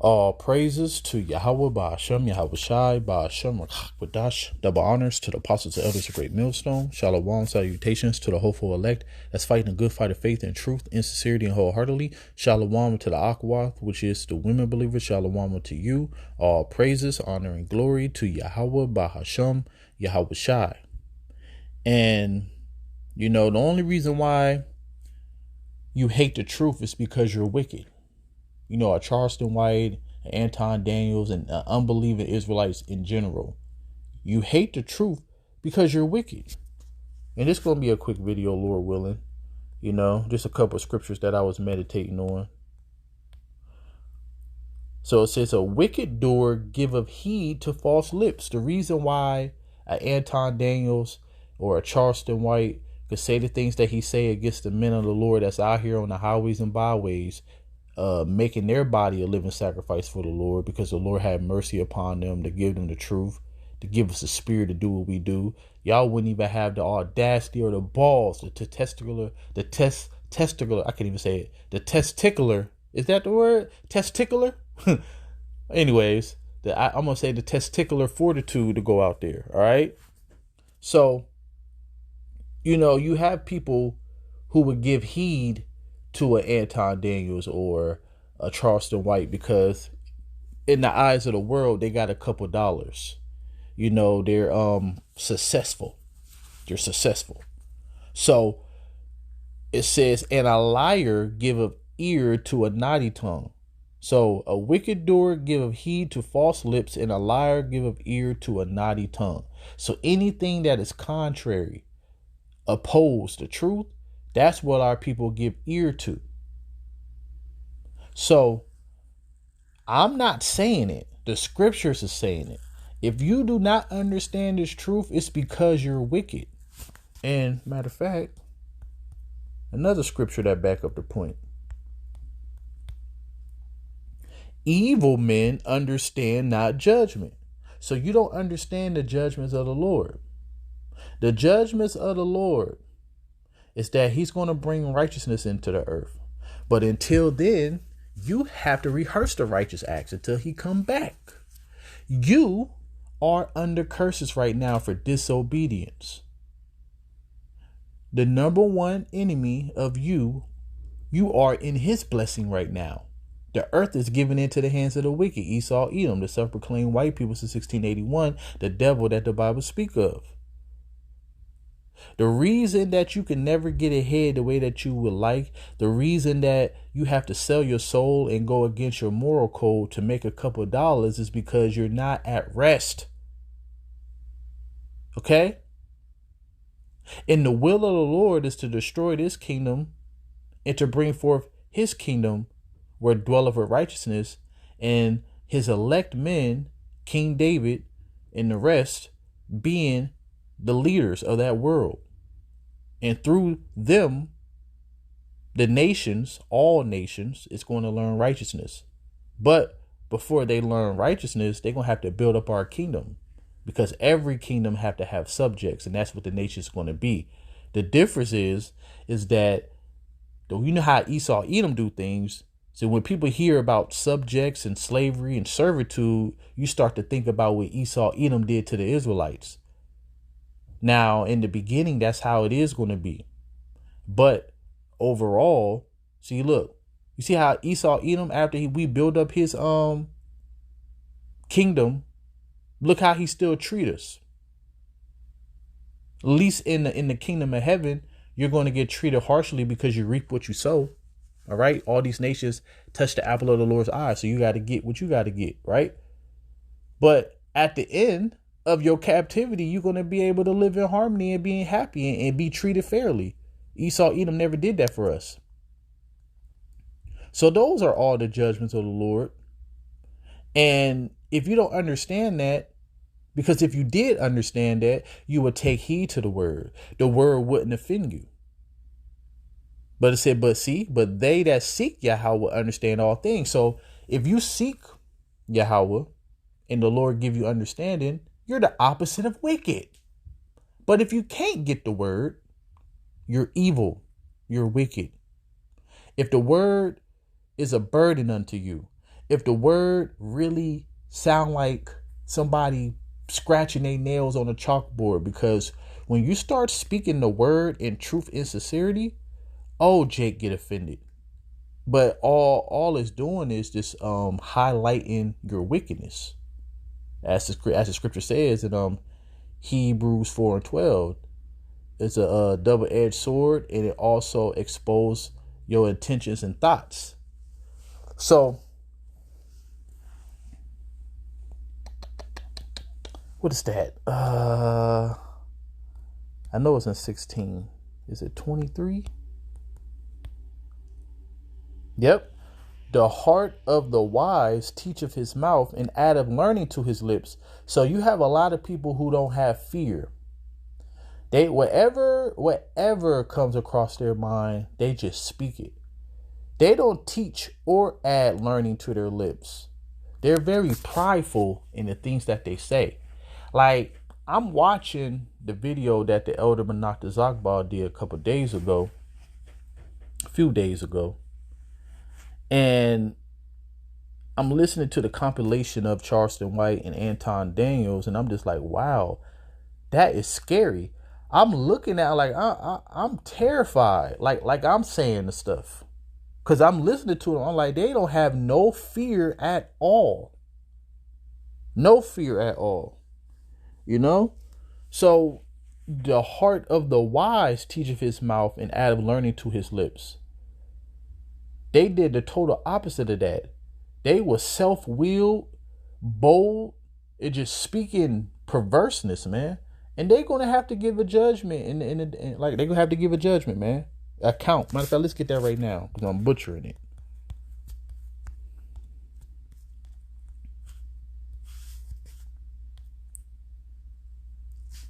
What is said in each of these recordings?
All praises to Yahweh Ba'ashem, Yahweh Shai, Ba'ashem, Rakhakwadash. Double honors to the apostles and elders of Great Millstone. Shalom, salutations to the hopeful elect that's fighting a good fight of faith and truth, in sincerity and wholeheartedly. Shalom to the Akwath, which is the women believers. Shalom to you. All praises, honor, and glory to Yahweh Ba'ashem, Yahweh Shai. And, the only reason why you hate the truth is because you're wicked. A Charleston White, Anton Daniels, and unbelieving Israelites in general. You hate the truth because you're wicked. And this is going to be a quick video, Lord willing. Just a couple of scriptures that I was meditating on. So it says, a wicked doer giveth heed to false lips. The reason why an Anton Daniels or a Charleston White could say the things that he say against the men of the Lord that's out here on the highways and byways, making their body a living sacrifice for the Lord, because the Lord had mercy upon them to give them the truth, to give us the spirit to do what we do. Y'all wouldn't even have the audacity or the balls, the testicular, I can't even say it. The testicular, is that the word? Testicular? Anyways, I'm going to say the testicular fortitude to go out there. All right. So, you have people who would give heed to an Anton Daniels or a Charleston White because in the eyes of the world, they got a couple dollars. They're successful. They're successful. So it says, and a liar giveth ear to a naughty tongue. So a wicked doer giveth heed to false lips, and a liar giveth ear to a naughty tongue. So anything that is contrary, opposed to truth, that's what our people give ear to. So I'm not saying it. The scriptures are saying it. If you do not understand this truth, it's because you're wicked. And matter of fact, another scripture that back up the point. Evil men understand not judgment. So you don't understand the judgments of the Lord. The judgments of the Lord is that he's going to bring righteousness into the earth. But until then, you have to rehearse the righteous acts until he come back. You are under curses right now for disobedience. The number one enemy of you are in his blessing right now. The earth is given into the hands of the wicked, Esau, Edom, the self-proclaimed white people since 1681, the devil that the Bible speak of. The reason that you can never get ahead the way that you would like, the reason that you have to sell your soul and go against your moral code to make a couple of dollars is because you're not at rest. Okay? And the will of the Lord is to destroy this kingdom and to bring forth his kingdom where dwelleth righteousness, and his elect men, King David and the rest, being the leaders of that world. And through them, the nations, all nations, is going to learn righteousness. But before they learn righteousness, they're going to have to build up our kingdom, because every kingdom have to have subjects, and that's what the nation is going to be. The difference is that, how Esau, Edom do things. So when people hear about subjects and slavery and servitude, you start to think about what Esau, Edom did to the Israelites. Now, in the beginning, that's how it is going to be. But overall, you see how Esau, Edom, after we build up his kingdom, look how he still treat us. At least in the kingdom of heaven, you're going to get treated harshly because you reap what you sow. All right. All these nations touch the apple of the Lord's eye. So you got to get what you got to get. Right. But at the end of your captivity, you're going to be able to live in harmony and being happy and be treated fairly. Esau, Edom never did that for us. So those are all the judgments of the Lord. And if you don't understand that, because if you did understand that, you would take heed to the word wouldn't offend you. But it said, but they that seek Yahweh understand all things. So if you seek Yahweh and the Lord give you understanding, you're the opposite of wicked. But if you can't get the word, you're evil. You're wicked. If the word is a burden unto you, if the word really sound like somebody scratching their nails on a chalkboard, because when you start speaking the word in truth and sincerity, oh, Jake get offended. But all it's doing is just highlighting your wickedness, as the scripture says in Hebrews 4:12. It's a double-edged sword, and it also exposes your intentions and thoughts. So, what is that? I know it's in 16. Is it 23? Yep. The heart of the wise teacheth his mouth, and addeth learning to his lips. So you have a lot of people who don't have fear. They whatever comes across their mind, they just speak it. They don't teach or add learning to their lips. They're very prideful in the things that they say. Like, I'm watching the video that the elder Menachem Zagba did a few days ago. And I'm listening to the compilation of Charleston White and Anton Daniels, and I'm just like, wow, that is scary. I'm looking at like I'm terrified. Like I'm saying the stuff, because I'm listening to them. I'm like, they don't have no fear at all. No fear at all. You know? So the heart of the wise teacheth his mouth, and addeth learning to his lips. They did the total opposite of that. They were self-willed, bold, and just speaking perverseness, man. And they're gonna have to give a judgment, and like they're gonna have to give a judgment, man. Account. Matter of fact, let's get that right now, because I'm butchering it.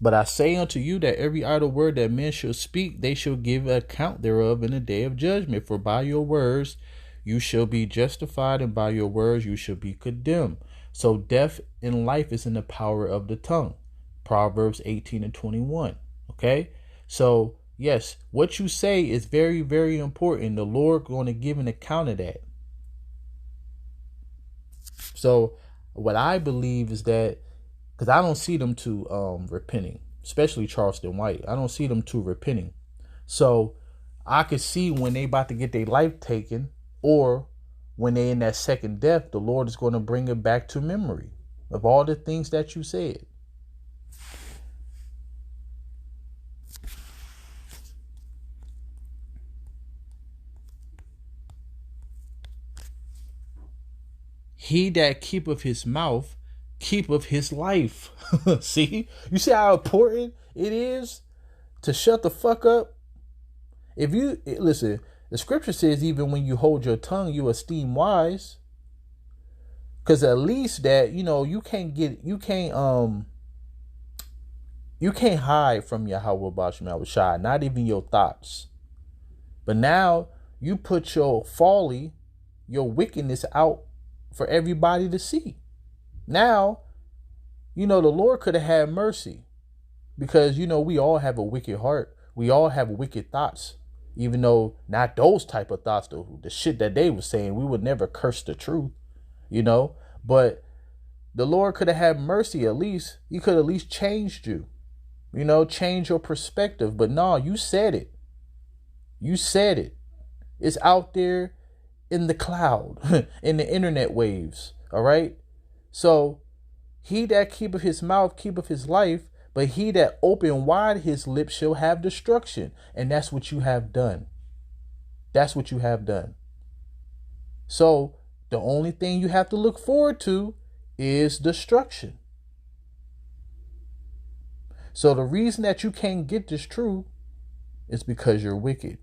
But I say unto you that every idle word that men shall speak, they shall give account thereof in the day of judgment. For by your words you shall be justified, and by your words you shall be condemned. So death and life is in the power of the tongue. Proverbs 18:21. Okay? So, yes, what you say is very, very important. The Lord going to give an account of that. So, what I believe is that, because I don't see them to repenting, especially Charleston White. I don't see them to repenting. So, I could see when they about to get their life taken, or when they in that second death, the Lord is going to bring it back to memory of all the things that you said. He that keepeth his mouth keepeth his life. See? You see how important it is to shut the fuck up? If you listen, the scripture says even when you hold your tongue, you esteem wise. Because at least that, you can't hide from Yahweh Bashim Shai, not even your thoughts. But now you put your folly, your wickedness out for everybody to see. Now, the Lord could have had mercy, because, we all have a wicked heart. We all have wicked thoughts, even though not those type of thoughts, the shit that they were saying. We would never curse the truth, but the Lord could have had mercy. At least he could at least changed you, change your perspective. But no, you said it. You said it. It's out there in the cloud, in the internet waves. All right. So he that keepeth his mouth keepeth his life, but he that open wide his lips shall have destruction. And that's what you have done. That's what you have done. So the only thing you have to look forward to is destruction. So the reason that you can't get this truth is because you're wicked.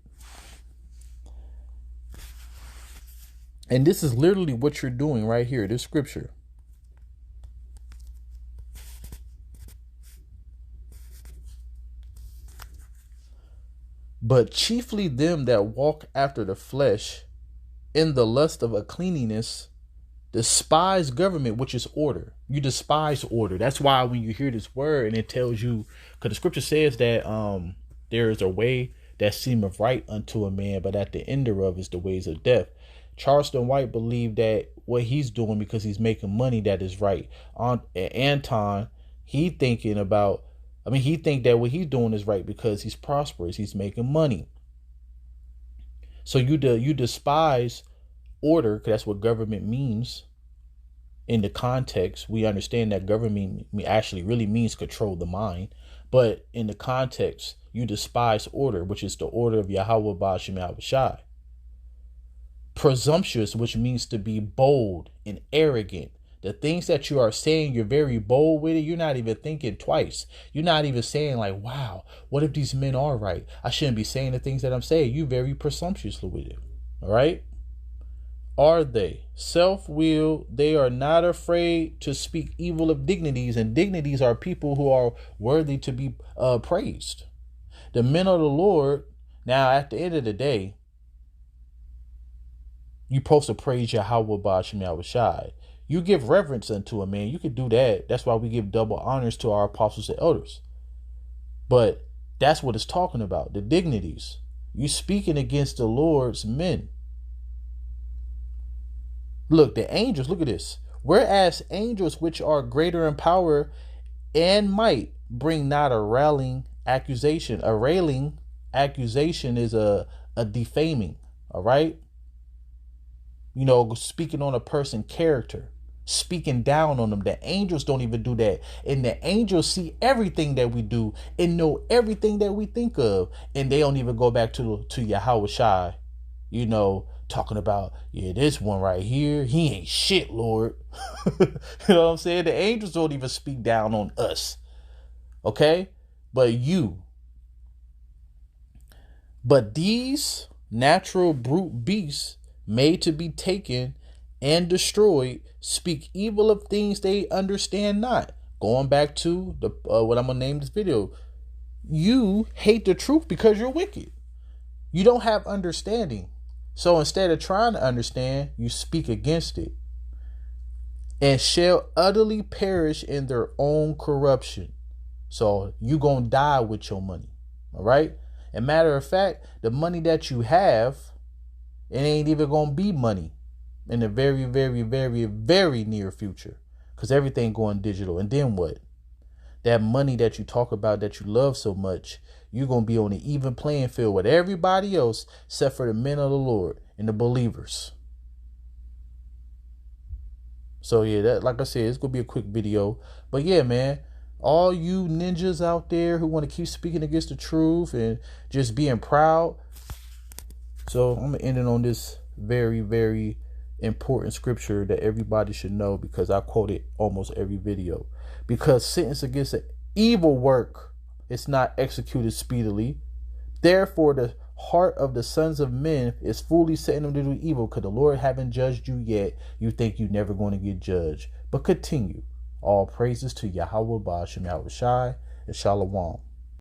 And this is literally what you're doing right here, this scripture. But chiefly them that walk after the flesh in the lust of uncleanness despise government, which is order. You despise order. That's why when you hear this word and it tells you, because the scripture says that there is a way that seemeth right unto a man, but at the end thereof is the ways of death. Charleston White believed that what he's doing because he's making money that is right. Anton, he think that what he's doing is right because he's prosperous. He's making money. So you despise order, because that's what government means. In the context, we understand that government actually really means control the mind. But in the context, you despise order, which is the order of Yahweh Ba'ashem Yahushai. Presumptuous, which means to be bold and arrogant. The things that you are saying, you're very bold with it. You're not even thinking twice. You're not even saying like, wow, what if these men are right? I shouldn't be saying the things that I'm saying. You're very presumptuous with it. All right. Are they self-willed? They are not afraid to speak evil of dignities, and dignities are people who are worthy to be praised. The men of the Lord. Now, at the end of the day, you're supposed to praise Yahweh Ba'ashem Yahushai. You give reverence unto a man. You could do that. That's why we give double honors to our apostles and elders. But that's what it's talking about. The dignities. You speaking against the Lord's men. Look, the angels, look at this. Whereas angels, which are greater in power and might, bring not a railing accusation. A railing accusation is a defaming. All right. You know, speaking on a person's character, speaking down on them. The angels don't even do that. And the angels see everything that we do and know everything that we think of. And they don't even go back to Yahweh Shai, you know, talking about, yeah, this one right here, he ain't shit, Lord. You know what I'm saying? The angels don't even speak down on us. Okay? But these natural brute beasts made to be taken and destroyed speak evil of things they understand not. Going back to the what I'm gonna name this video. You hate the truth because you're wicked. You don't have understanding. So instead of trying to understand, you speak against it, and shall utterly perish in their own corruption. So you gonna die with your money. All right. And matter of fact, the money that you have, it ain't even gonna be money in the very, very, very, very near future, because everything going digital. And then what? That money that you talk about that you love so much, you're going to be on an even playing field with everybody else except for the men of the Lord and the believers. So yeah, that, like I said, it's going to be a quick video. But yeah, man, all you ninjas out there who want to keep speaking against the truth and just being proud. So I'm going to end it on this very, very important scripture that everybody should know, because I quote it almost every video. Because sentence against an evil work is not executed speedily. Therefore, the heart of the sons of men is fully setting them to do evil, because the Lord haven't judged you yet. You think you're never going to get judged. But continue. All praises to Yahweh Ba'ashem Yahushai and Shalom.